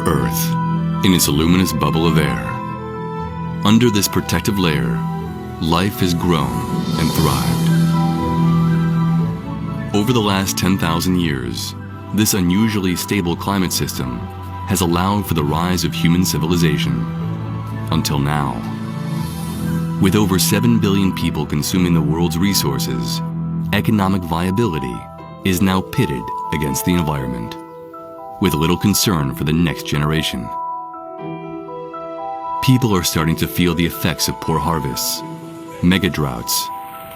Earth, in its luminous bubble of air. Under this protective layer, life has grown and thrived. Over the last 10,000 years, this unusually stable climate system has allowed for the rise of human civilization, until now. With over 7 billion people consuming the world's resources, economic viability is now pitted against the environment, with little concern for the next generation. People are starting to feel the effects of poor harvests, mega droughts,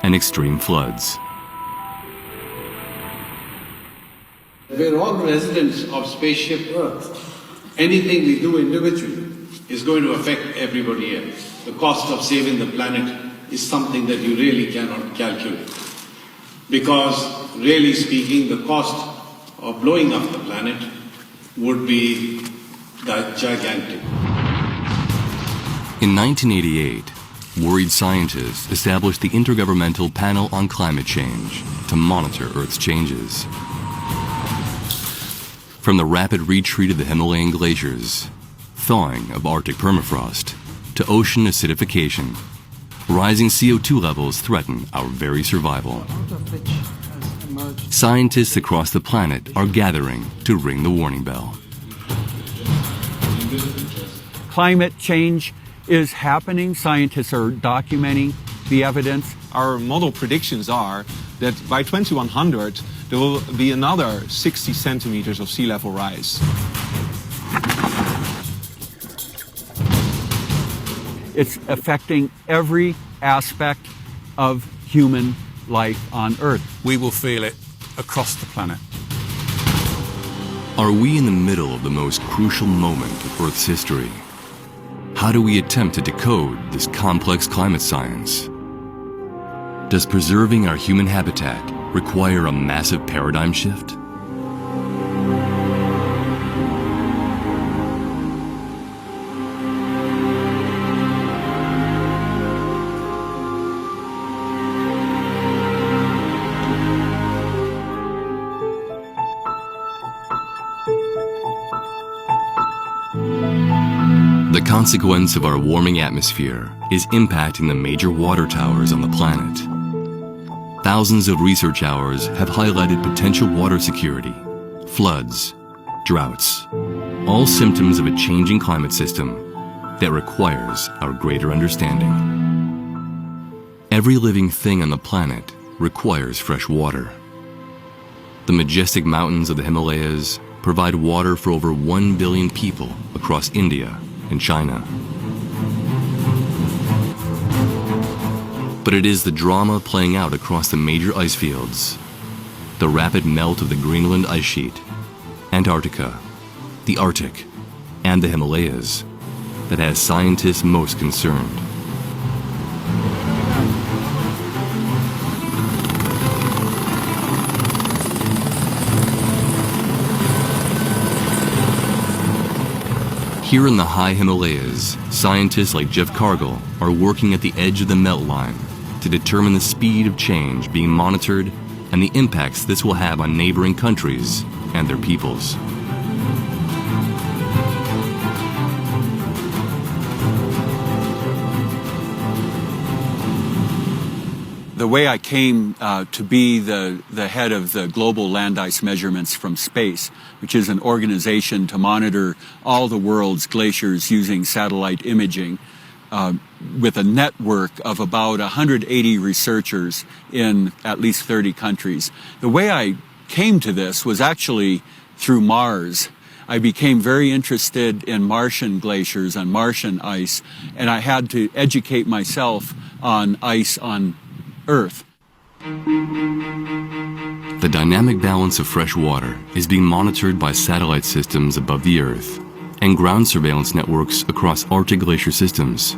and extreme floods. We're all residents of spaceship Earth. Anything we do individually is going to affect everybody else. The cost of saving the planet is something that you really cannot calculate. Because, really speaking, the cost of blowing up the planet would be gigantic. In 1988, worried scientists established the Intergovernmental Panel on Climate Change to monitor Earth's changes. From the rapid retreat of the Himalayan glaciers, thawing of Arctic permafrost, to ocean acidification, rising CO2 levels threaten our very survival. Scientists across the planet are gathering to ring the warning bell. Climate change is happening. Scientists are documenting the evidence. Our model predictions are that by 2100, there will be another 60 centimeters of sea level rise. It's affecting every aspect of human life on Earth. We will feel it across the planet. Are we in the middle of the most crucial moment of Earth's history? How do we attempt to decode this complex climate science? Does preserving our human habitat require a massive paradigm shift? The consequence of our warming atmosphere is impacting the major water towers on the planet. Thousands of research hours have highlighted potential water security, floods, droughts, all symptoms of a changing climate system that requires our greater understanding. Every living thing on the planet requires fresh water. The majestic mountains of the Himalayas provide water for over 1 billion people across India and China. But it is the drama playing out across the major ice fields, the rapid melt of the Greenland ice sheet, Antarctica, the Arctic, and the Himalayas that has scientists most concerned. Here in the high Himalayas, scientists like Jeff Cargill are working at the edge of the melt line to determine the speed of change being monitored and the impacts this will have on neighboring countries and their peoples. The way I came to be the head of the Global Land Ice Measurements from Space, which is an organization to monitor all the world's glaciers using satellite imaging, with a network of about 180 researchers in at least 30 countries. The way I came to this was actually through Mars. I became very interested in Martian glaciers and Martian ice, and I had to educate myself on ice on Earth. The dynamic balance of fresh water is being monitored by satellite systems above the Earth and ground surveillance networks across Arctic glacier systems.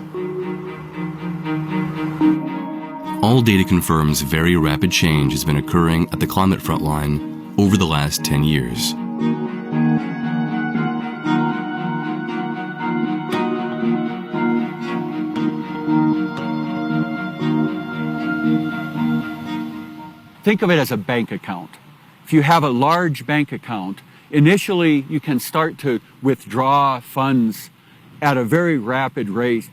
All data confirms very rapid change has been occurring at the climate front line over the last 10 years. Think of it as a bank account. If you have a large bank account, Initially, you can start to withdraw funds at a very rapid rate,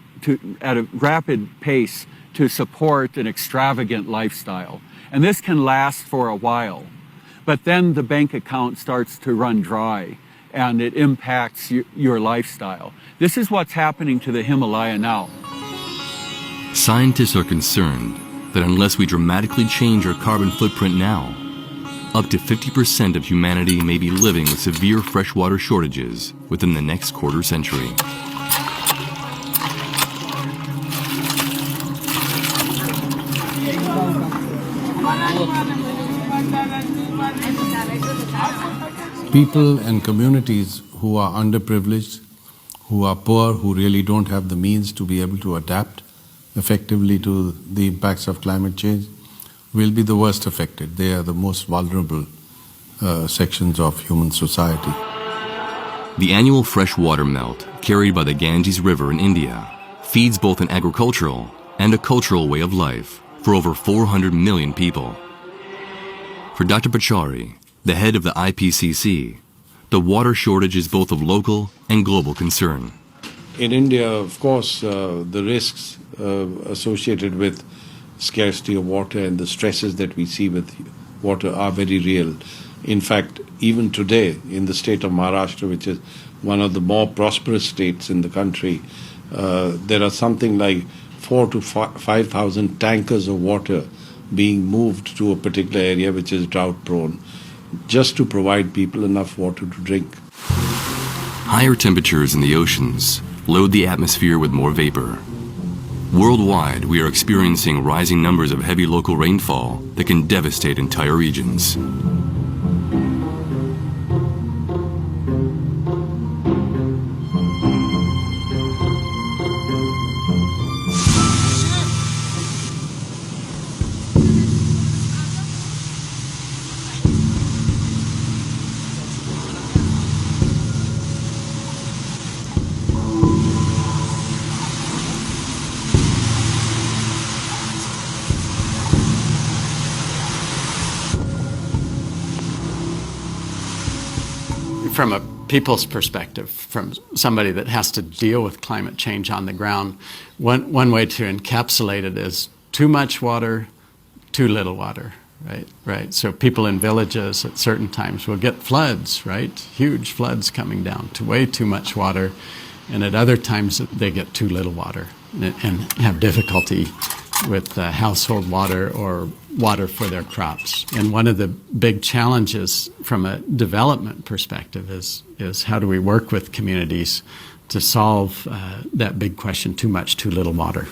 at a rapid pace to support an extravagant lifestyle. And this can last for a while. But then the bank account starts to run dry and it impacts your lifestyle. This is what's happening to the Himalaya now. Scientists are concerned that unless we dramatically change our carbon footprint now, up to 50% of humanity may be living with severe freshwater shortages within the next quarter century. People and communities who are underprivileged, who are poor, who really don't have the means to be able to adapt effectively to the impacts of climate change, will be the worst affected. They are the most vulnerable sections of human society. The annual freshwater melt carried by the Ganges River in India feeds both an agricultural and a cultural way of life for over 400 million people. For Dr. Pachauri, the head of the IPCC, the water shortage is both of local and global concern. In India, of course, the risks associated with scarcity of water and the stresses that we see with water are very real. In fact, even today, in the state of Maharashtra, which is one of the more prosperous states in the country, there are something like 4,000 to 5,000 tankers of water being moved to a particular area which is drought-prone, just to provide people enough water to drink. Higher temperatures in the oceans load the atmosphere with more vapor. Worldwide, we are experiencing rising numbers of heavy local rainfall that can devastate entire regions. From a people's perspective, from somebody that has to deal with climate change on the ground, one way to encapsulate it is too much water, too little water, right? So people in villages at certain times will get floods, right? Huge floods coming down to way too much water, and at other times they get too little water and have difficulty with household water or water for their crops. And one of the big challenges from a development perspective is how do we work with communities to solve that big question, too much, too little water.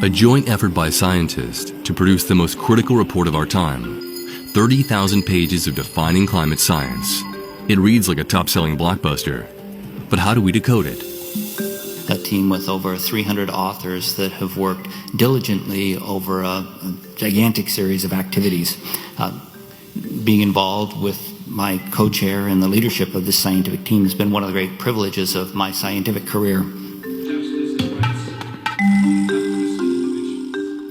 A joint effort by scientists to produce the most critical report of our time, 30,000 pages of defining climate science. It reads like a top-selling blockbuster. But how do we decode it? A team with over 300 authors that have worked diligently over a gigantic series of activities. Being involved with my co-chair in the leadership of this scientific team has been one of the great privileges of my scientific career.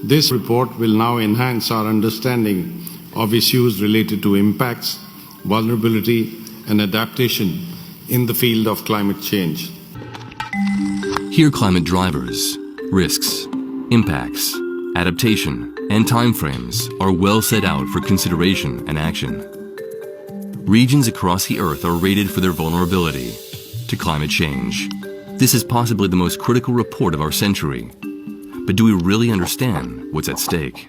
This report will now enhance our understanding of issues related to impacts, vulnerability, and adaptation in the field of climate change. Here, climate drivers, risks, impacts, adaptation, and timeframes are well set out for consideration and action. Regions across the Earth are rated for their vulnerability to climate change. This is possibly the most critical report of our century. But do we really understand what's at stake?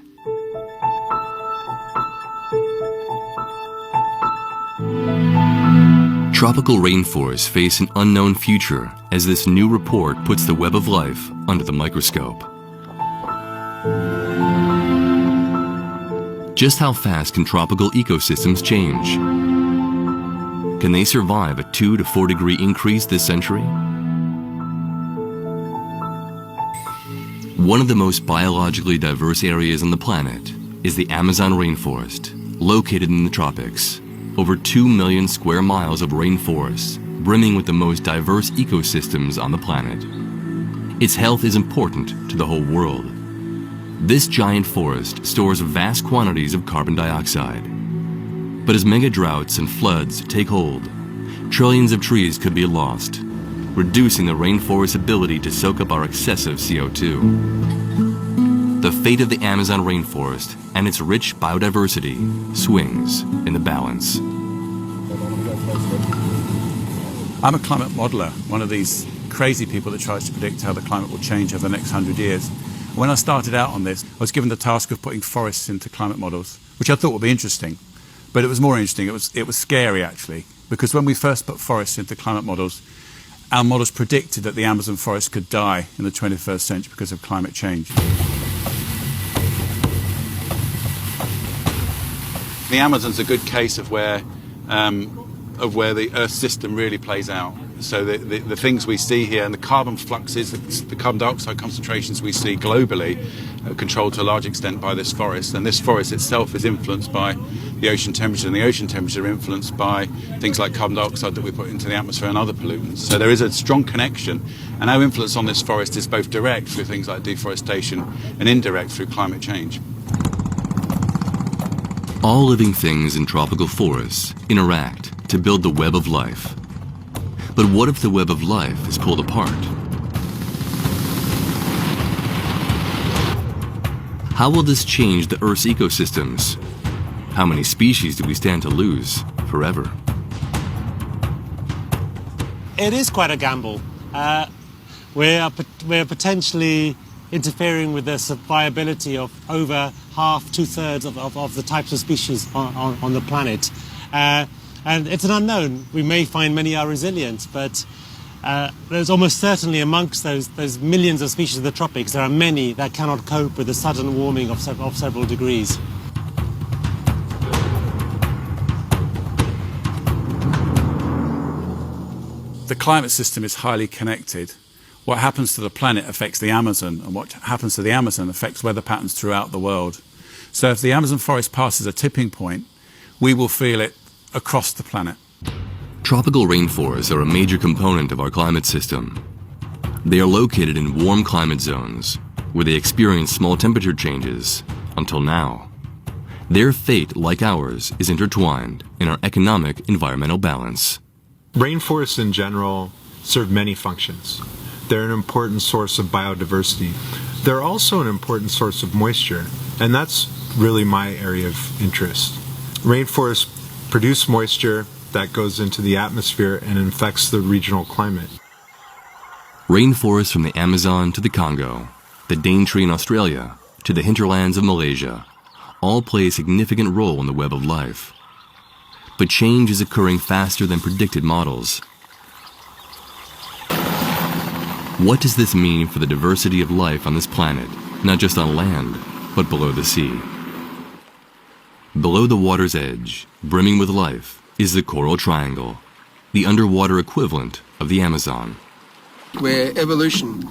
Tropical rainforests face an unknown future as this new report puts the web of life under the microscope. Just how fast can tropical ecosystems change? Can they survive a 2 to 4 degree increase this century? One of the most biologically diverse areas on the planet is the Amazon rainforest, located in the tropics. Over 2 million square miles of rainforests, brimming with the most diverse ecosystems on the planet. Its health is important to the whole world. This giant forest stores vast quantities of carbon dioxide. But as mega droughts and floods take hold, trillions of trees could be lost, reducing the rainforest's ability to soak up our excessive CO2. The fate of the Amazon rainforest and its rich biodiversity swings in the balance. I'm a climate modeler, one of these crazy people that tries to predict how the climate will change over the next 100 years. When I started out on this, I was given the task of putting forests into climate models, which I thought would be interesting. But it was more interesting, it was scary actually, because when we first put forests into climate models, our models predicted that the Amazon forest could die in the 21st century because of climate change. The Amazon's a good case of where the Earth system really plays out. So the things we see here, and the carbon fluxes, the carbon dioxide concentrations we see globally are controlled to a large extent by this forest. And this forest itself is influenced by the ocean temperature, and the ocean temperature influenced by things like carbon dioxide that we put into the atmosphere and other pollutants. So there is a strong connection, and our influence on this forest is both direct through things like deforestation and indirect through climate change. All living things in tropical forests interact to build the web of life. But what if the web of life is pulled apart? How will this change the Earth's ecosystems? How many species do we stand to lose forever? It is quite a gamble. We're potentially interfering with the survivability of over half, two-thirds of the types of species on the planet. And it's an unknown. We may find many are resilient, but there's almost certainly amongst those millions of species of the tropics, there are many that cannot cope with the sudden warming of several degrees. The climate system is highly connected. What happens to the planet affects the Amazon, and what happens to the Amazon affects weather patterns throughout the world. So if the Amazon forest passes a tipping point, we will feel it across the planet. Tropical rainforests are a major component of our climate system. They are located in warm climate zones where they experience small temperature changes until now. Their fate, like ours, is intertwined in our economic environmental balance. Rainforests in general serve many functions. They're an important source of biodiversity. They're also an important source of moisture, and that's really my area of interest. Rainforests produce moisture that goes into the atmosphere and affects the regional climate. Rainforests from the Amazon to the Congo, the Daintree in Australia, to the hinterlands of Malaysia, all play a significant role in the web of life. But change is occurring faster than predicted models. What does this mean for the diversity of life on this planet, not just on land, but below the sea? Below the water's edge, brimming with life, is the Coral Triangle, the underwater equivalent of the Amazon. Where evolution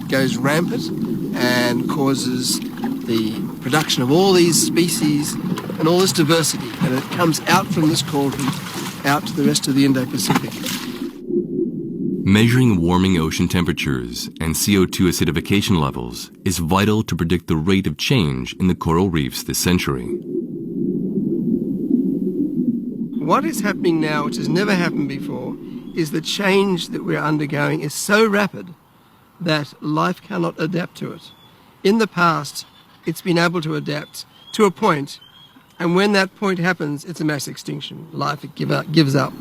goes rampant and causes the production of all these species and all this diversity, and it comes out from this coral reef out to the rest of the Indo-Pacific. Measuring warming ocean temperatures and CO2 acidification levels is vital to predict the rate of change in the coral reefs this century. What is happening now, which has never happened before, is the change that we're undergoing is so rapid that life cannot adapt to it. In the past, it's been able to adapt to a point, and when that point happens, it's a mass extinction. Life gives up.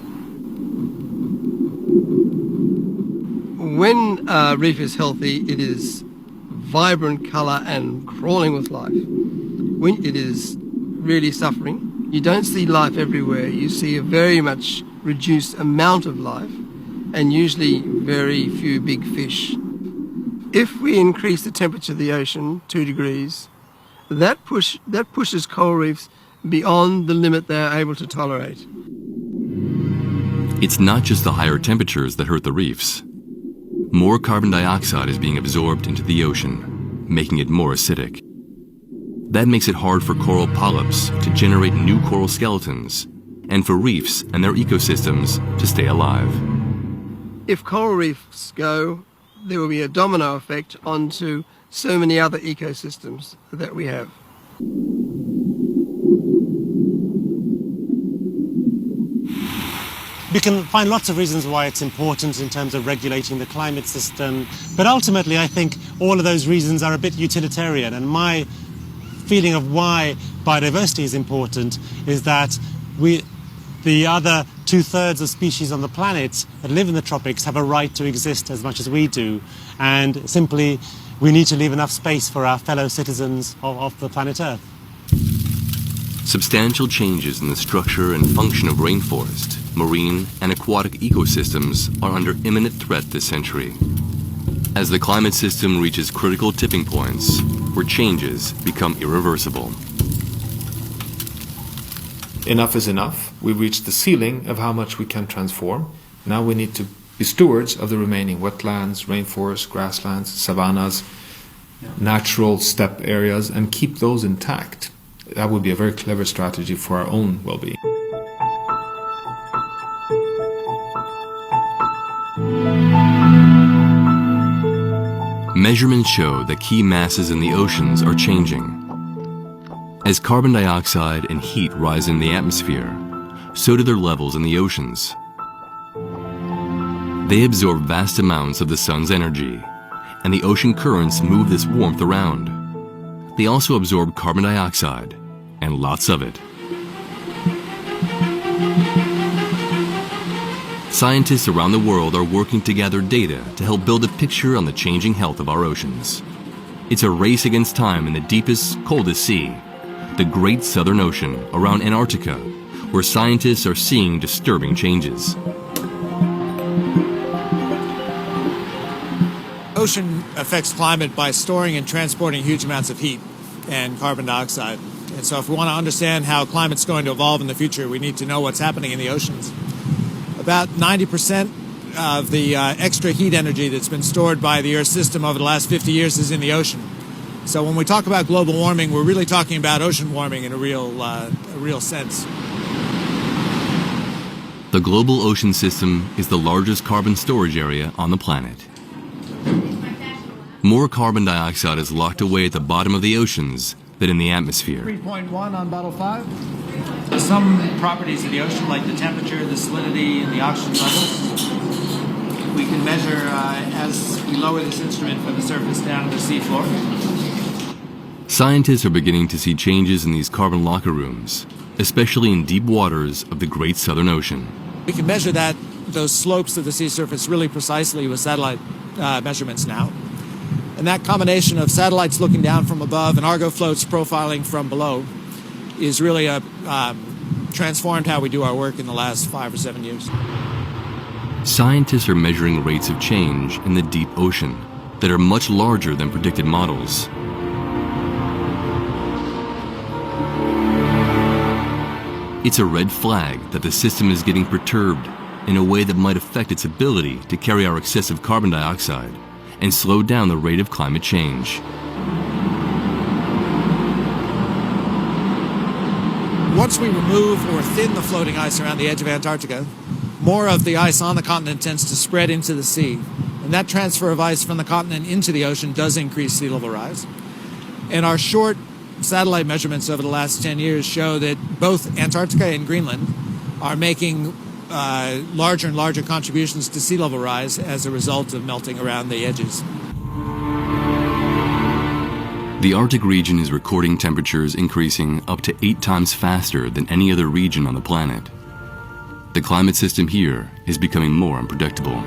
When a reef is healthy, it is vibrant colour and crawling with life. When it is really suffering, you don't see life everywhere. You see a very much reduced amount of life, and usually very few big fish. If we increase the temperature of the ocean 2 degrees, that pushes coral reefs beyond the limit they are able to tolerate. It's not just the higher temperatures that hurt the reefs. More carbon dioxide is being absorbed into the ocean, making it more acidic. That makes it hard for coral polyps to generate new coral skeletons, and for reefs and their ecosystems to stay alive. If coral reefs go, there will be a domino effect onto so many other ecosystems that we have. we can find lots of reasons why it's important in terms of regulating the climate system, but ultimately I think all of those reasons are a bit utilitarian, and my feeling of why biodiversity is important is that the other 2/3 of species on the planet that live in the tropics have a right to exist as much as we do, and simply we need to leave enough space for our fellow citizens of the planet Earth. Substantial changes in the structure and function of rainforest, marine, and aquatic ecosystems are under imminent threat this century, as the climate system reaches critical tipping points where changes become irreversible. Enough is enough. We've reached the ceiling of how much we can transform. Now we need to be stewards of the remaining wetlands, rainforests, grasslands, savannas, natural steppe areas, and keep those intact. That would be a very clever strategy for our own well-being. Measurements show that key masses in the oceans are changing. As carbon dioxide and heat rise in the atmosphere, so do their levels in the oceans. They absorb vast amounts of the sun's energy, and the ocean currents move this warmth around. They also absorb carbon dioxide, and lots of it. Scientists around the world are working to gather data to help build a picture on the changing health of our oceans. It's a race against time in the deepest, coldest sea, the Great Southern Ocean around Antarctica, where scientists are seeing disturbing changes. Ocean affects climate by storing and transporting huge amounts of heat and carbon dioxide. And so if we want to understand how climate's going to evolve in the future, we need to know what's happening in the oceans. About 90% of the extra heat energy that's been stored by the Earth system over the last 50 years is in the ocean. So when we talk about global warming, we're really talking about ocean warming in a real sense. The global ocean system is the largest carbon storage area on the planet. More carbon dioxide is locked away at the bottom of the oceans than in the atmosphere. 3.1 on bottle 5. Some properties of the ocean, like the temperature, the salinity, and the oxygen levels, we can measure as we lower this instrument from the surface down to the seafloor. Scientists are beginning to see changes in these carbon locker rooms, especially in deep waters of the Great Southern Ocean. We can measure those slopes of the sea surface really precisely with satellite measurements now. And that combination of satellites looking down from above and Argo floats profiling from below is really transformed how we do our work in the last 5 or 7 years. Scientists are measuring rates of change in the deep ocean that are much larger than predicted models. It's a red flag that the system is getting perturbed in a way that might affect its ability to carry our excessive carbon dioxide and slow down the rate of climate change. Once we remove or thin the floating ice around the edge of Antarctica, more of the ice on the continent tends to spread into the sea. And that transfer of ice from the continent into the ocean does increase sea level rise. And our short satellite measurements over the last 10 years show that both Antarctica and Greenland are making larger and larger contributions to sea level rise as a result of melting around the edges. The Arctic region is recording temperatures increasing up to 8 times faster than any other region on the planet. The climate system here is becoming more unpredictable.